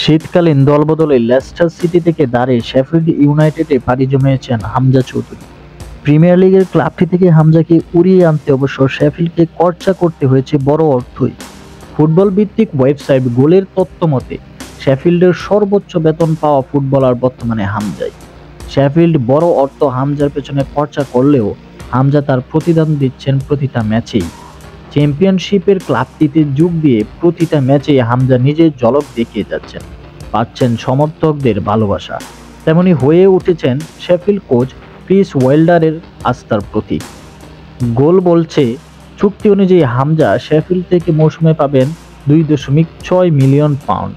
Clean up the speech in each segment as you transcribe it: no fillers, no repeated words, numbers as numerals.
শীতকালীন দলবদলে Leicester city থেকে দাঁড়িয়ে শেফিল্ড ইউনাইটেডে পাড়ি জমিয়েছেন হামজা চৌধুরী। প্রিমিয়ার লিগের ক্লাবটি থেকে হামজাকে উড়িয়ে আনতে অবশ্য শেফিল্ডকে খরচা করতে হয়েছে বড় অর্থই। ফুটবল ভিত্তিক ওয়েবসাইট গোলের তথ্য মতে শেফিল্ডের সর্বোচ্চ বেতন পাওয়া ফুটবলার বর্তমানে হামজাই। শেফিল্ড বড় অর্থ হামজার পেছনে খরচা করলেও হামজা তার প্রতিদান দিচ্ছেন প্রতিটা ম্যাচেই। চ্যাম্পিয়নশিপের ক্লাবটিতে যোগ দিয়ে প্রতিটা ম্যাচেই হামজা নিজের ঝলক দেখিয়ে যাচ্ছেন, পাচ্ছেন সমর্থকদের ভালোবাসা। তেমনি হয়ে উঠেছেন শেফিল্ড কোচ ক্রিস ওয়েল্ডারের আস্থার প্রতীক। গোল বলছে, চুক্তি অনুযায়ী হামজা শেফিল্ড থেকে মৌসুমে পাবেন 2.6 মিলিয়ন পাউন্ড,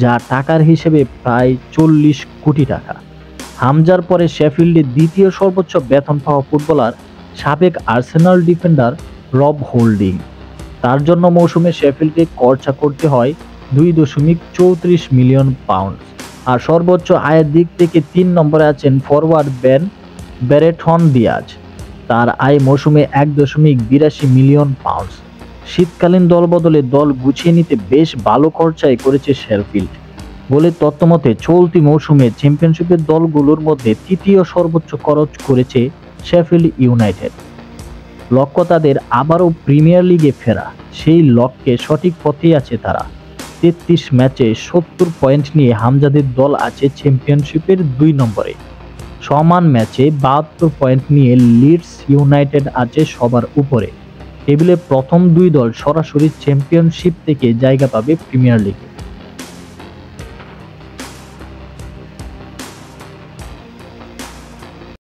যা টাকার হিসেবে প্রায় 40 কোটি টাকা। হামজার পরে শেফিল্ডের দ্বিতীয় সর্বোচ্চ বেতন পাওয়া ফুটবলার সাবেক আর্সেনাল ডিফেন্ডার রব হোল্ডিং। তার জন্য মৌসুমে শেফিল্ডকে খরচা করতে হয় 2.34 মিলিয়ন পাউন্ড। আর সর্বোচ্চ আয়ের দিক থেকে 3 নম্বরে আছেন ফরওয়ার্ড বেন বেরেটন দিয়াজ। তার আয় মৌসুমে 1.82 মিলিয়ন পাউন্ড। শীতকালীন দলবদলে দল গুছিয়ে নিতে বেশ ভালো খরচাই করেছে শেফিল্ড। গোলের তথ্যমতে চলতি মৌসুমে চ্যাম্পিয়নশিপের দলগুলোর মধ্যে তৃতীয় সর্বোচ্চ খরচ করেছে শেফিল্ড ইউনাইটেড। লক্ষ্য তাদের আবারও প্রিমিয়ার লিগে ফেরা। সেই লক্ষ্যে সঠিক পথেই আছে তারা। 33 ম্যাচে 70 পয়েন্ট নিয়ে হামজাদের দল আছে চ্যাম্পিয়নশিপের 2 নম্বরে। সমান ম্যাচে 72 পয়েন্ট নিয়ে লিডস ইউনাইটেড আছে সবার উপরে। টেবিলে প্রথম 2 দল সরাসরি চ্যাম্পিয়নশিপ থেকে জায়গা পাবে প্রিমিয়ার লিগে।